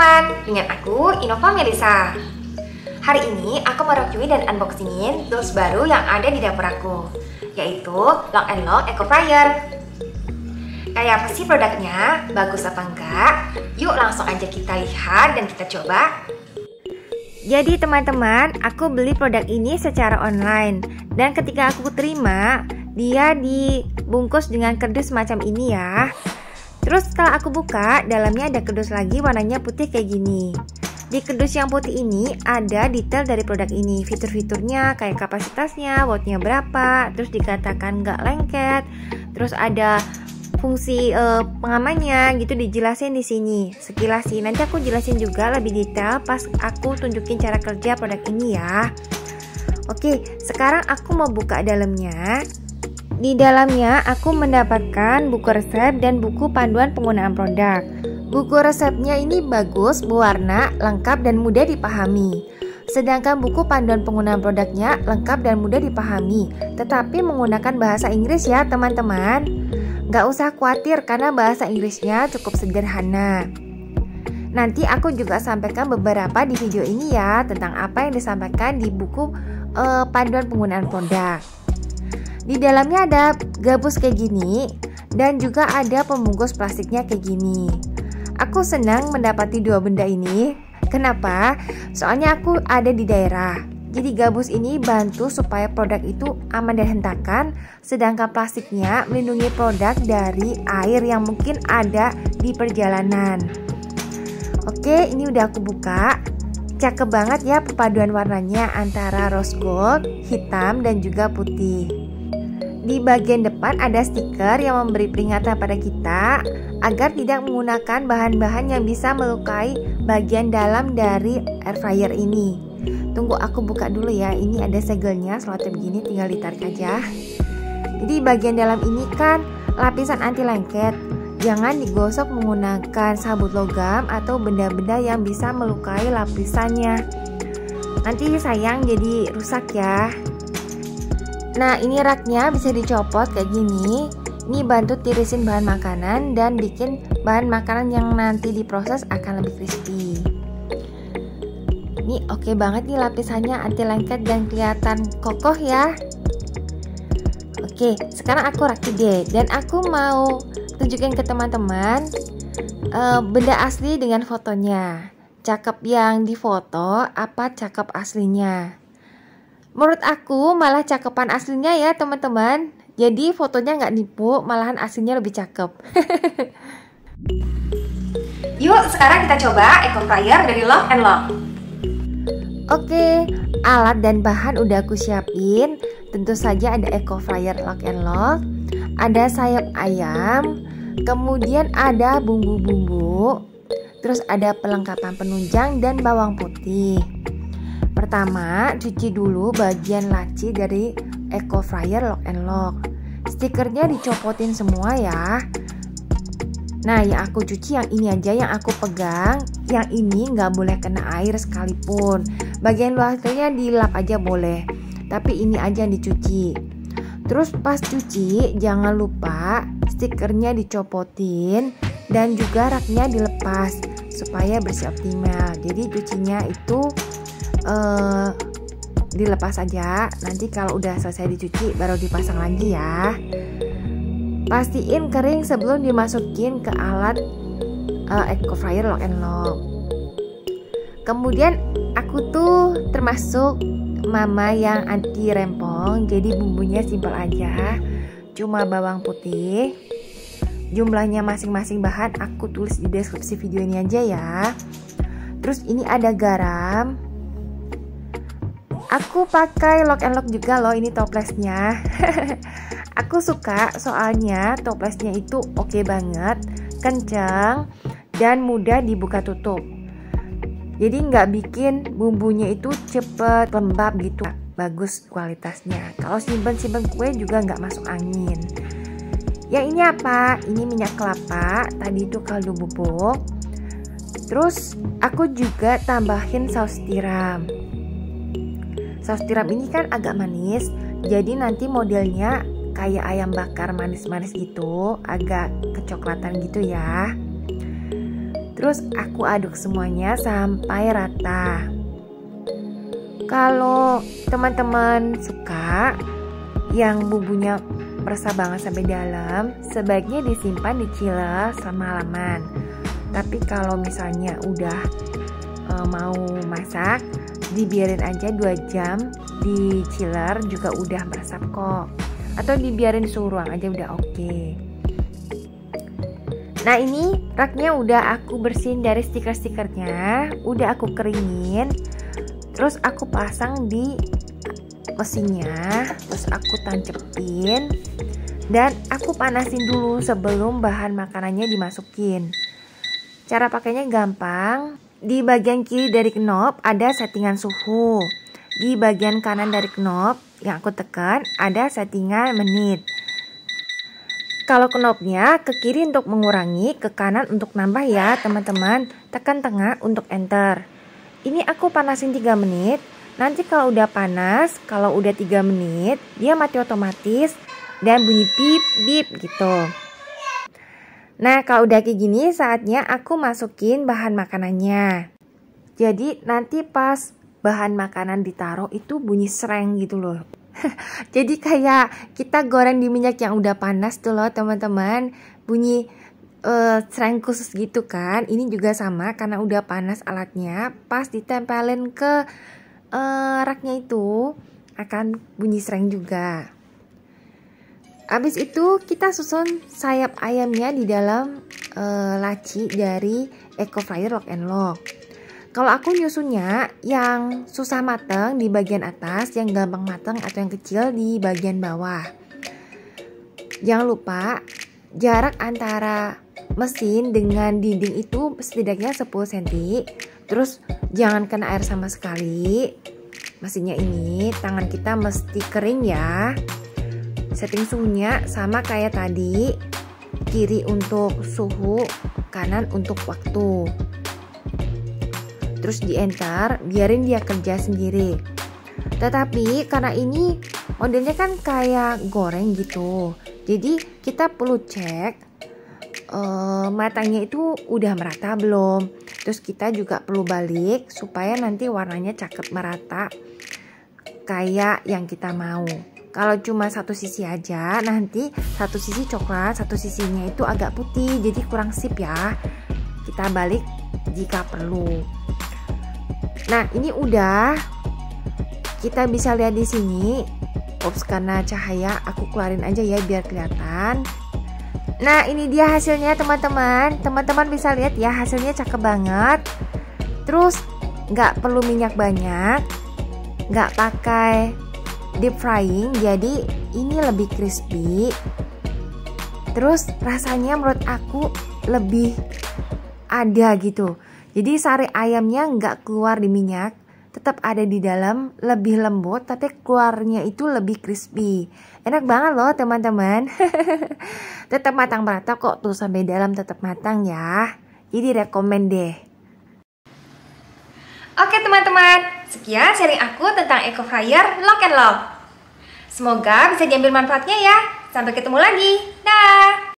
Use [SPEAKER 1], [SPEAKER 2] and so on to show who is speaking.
[SPEAKER 1] teman-teman, dengan aku Innova Melisa. Hari ini aku mereview dan unboxingin tools baru yang ada di dapur aku, yaitu Lock and Lock Eco Fryer. Kayak apa sih produknya? Bagus apa enggak? Yuk langsung aja kita lihat dan kita coba. Jadi teman-teman, aku beli produk ini secara online, dan ketika aku terima, dia dibungkus dengan kardus macam ini ya. Terus setelah aku buka, dalamnya ada kardus lagi warnanya putih kayak gini. Di kardus yang putih ini ada detail dari produk ini, fitur-fiturnya kayak kapasitasnya, wattnya berapa, terus dikatakan nggak lengket, terus ada fungsi pengamannya gitu dijelasin di sini. Sekilas sih, nanti aku jelasin juga lebih detail pas aku tunjukin cara kerja produk ini ya. Oke, sekarang aku mau buka dalamnya. Di dalamnya aku mendapatkan buku resep dan buku panduan penggunaan produk. Buku resepnya ini bagus, berwarna, lengkap dan mudah dipahami. Sedangkan buku panduan penggunaan produknya lengkap dan mudah dipahami, tetapi menggunakan bahasa Inggris ya teman-teman. Gak usah khawatir karena bahasa Inggrisnya cukup sederhana. Nanti aku juga sampaikan beberapa di video ini ya, tentang apa yang disampaikan di buku panduan penggunaan produk. Di dalamnya ada gabus kayak gini, dan juga ada pembungkus plastiknya kayak gini. Aku senang mendapati dua benda ini. Kenapa? Soalnya aku ada di daerah. Jadi gabus ini bantu supaya produk itu aman dan hentakan, sedangkan plastiknya melindungi produk dari air yang mungkin ada di perjalanan. Oke, ini udah aku buka. Cakep banget ya perpaduan warnanya antara rose gold, hitam dan juga putih. Di bagian depan ada stiker yang memberi peringatan pada kita agar tidak menggunakan bahan-bahan yang bisa melukai bagian dalam dari air fryer ini. Tunggu aku buka dulu ya. Ini ada segelnya, selotnya begini, tinggal ditarik aja. Jadi bagian dalam ini kan lapisan anti lengket. Jangan digosok menggunakan sabut logam atau benda-benda yang bisa melukai lapisannya. Nanti sayang jadi rusak ya. Nah, ini raknya bisa dicopot kayak gini. Ini bantu tirisin bahan makanan dan bikin bahan makanan yang nanti diproses akan lebih crispy. Ini oke banget nih lapisannya, anti lengket dan kelihatan kokoh ya. Oke, sekarang aku rakit deh, dan aku mau tunjukin ke teman-teman benda asli dengan fotonya. Cakep yang di foto apa cakep aslinya? Menurut aku malah cakepan aslinya ya teman-teman. Jadi fotonya nggak nipu, malahan aslinya lebih cakep. Yuk sekarang kita coba Eco Fryer dari Lock and Lock. Oke, alat dan bahan udah aku siapin. Tentu saja ada Eco Fryer Lock and Lock, ada sayap ayam, kemudian ada bumbu-bumbu, terus ada pelengkapan penunjang dan bawang putih. Pertama, cuci dulu bagian laci dari Eco Fryer Lock and Lock. Stikernya dicopotin semua ya. Nah, yang aku cuci yang ini aja, yang aku pegang. Yang ini nggak boleh kena air sekalipun. Bagian luarnya dilap aja boleh, tapi ini aja yang dicuci. Terus pas cuci, jangan lupa stikernya dicopotin dan juga raknya dilepas supaya bersih optimal. Jadi cucinya itu dilepas aja, nanti kalau udah selesai dicuci baru dipasang lagi ya. Pastiin kering sebelum dimasukin ke alat Eco Fryer Lock and Lock. Kemudian aku tuh termasuk mama yang anti rempong, jadi bumbunya simpel aja, cuma bawang putih. Jumlahnya masing-masing bahan aku tulis di deskripsi video ini aja ya. Terus ini ada garam. Aku pakai Lock and Lock juga loh, ini toplesnya. Aku suka soalnya toplesnya itu oke banget, kencang dan mudah dibuka tutup. Jadi nggak bikin bumbunya itu cepet lembab gitu. Bagus kualitasnya. Kalau simpen kue juga nggak masuk angin. Yang ini apa? Ini minyak kelapa. Tadi itu kaldu bubuk. Terus aku juga tambahin saus tiram. Saus tiram ini kan agak manis, jadi nanti modelnya kayak ayam bakar manis-manis gitu, agak kecoklatan gitu ya. Terus aku aduk semuanya sampai rata. Kalau teman-teman suka yang bumbunya meresap banget sampai dalam, sebaiknya disimpan di chiller semalaman. Tapi kalau misalnya udah mau masak, dibiarin aja 2 jam di chiller juga udah meresap kok. Atau dibiarin suhu ruang aja udah oke. Nah ini raknya udah aku bersihin dari stiker-stikernya, udah aku keringin. Terus aku pasang di mesinnya, terus aku tancepin dan aku panasin dulu sebelum bahan makanannya dimasukin. Cara pakainya gampang. Di bagian kiri dari knob ada settingan suhu. Di bagian kanan dari knob yang aku tekan ada settingan menit. Kalau knobnya ke kiri untuk mengurangi, ke kanan untuk nambah ya teman-teman. Tekan tengah untuk enter. Ini aku panasin 3 menit. Nanti kalau udah panas, kalau udah 3 menit, dia mati otomatis dan bunyi bip bip gitu. Nah kalau udah kayak gini, saatnya aku masukin bahan makanannya. Jadi nanti pas bahan makanan ditaruh itu bunyi sreng gitu loh. Jadi kayak kita goreng di minyak yang udah panas tuh loh teman-teman. Bunyi sreng khusus gitu kan. Ini juga sama karena udah panas alatnya. Pas ditempelin ke raknya itu akan bunyi sreng juga. Habis itu kita susun sayap ayamnya di dalam laci dari Eco Fryer Lock and Lock. Kalau aku nyusunnya yang susah mateng di bagian atas, yang gampang mateng atau yang kecil di bagian bawah. Jangan lupa jarak antara mesin dengan dinding itu setidaknya 10 cm. Terus jangan kena air sama sekali. Mesinnya ini tangan kita mesti kering ya. Setting suhunya sama kayak tadi, kiri untuk suhu, kanan untuk waktu. Terus di enter, biarin dia kerja sendiri. Tetapi karena ini modelnya kan kayak goreng gitu, jadi kita perlu cek matanya itu udah merata belum. Terus kita juga perlu balik supaya nanti warnanya cakep merata kayak yang kita mau. Kalau cuma satu sisi aja, nanti satu sisi coklat, satu sisinya itu agak putih, jadi kurang sip ya. Kita balik jika perlu. Nah, ini udah. Kita bisa lihat di sini. Ups, karena cahaya aku keluarin aja ya biar kelihatan. Nah, ini dia hasilnya teman-teman. Teman-teman bisa lihat ya, hasilnya cakep banget. Terus nggak perlu minyak banyak, nggak pakai deep frying, jadi ini lebih crispy. Terus rasanya menurut aku lebih ada gitu. Jadi sari ayamnya nggak keluar di minyak, tetap ada di dalam, lebih lembut, tapi keluarnya itu lebih crispy. Enak banget loh teman-teman. Tetap matang merata kok tuh, sampai dalam tetap matang ya. Jadi rekomen deh. Oke teman-teman, sekian sharing aku tentang Eco Fryer Lock and Lock. Semoga bisa diambil manfaatnya ya. Sampai ketemu lagi. Dah.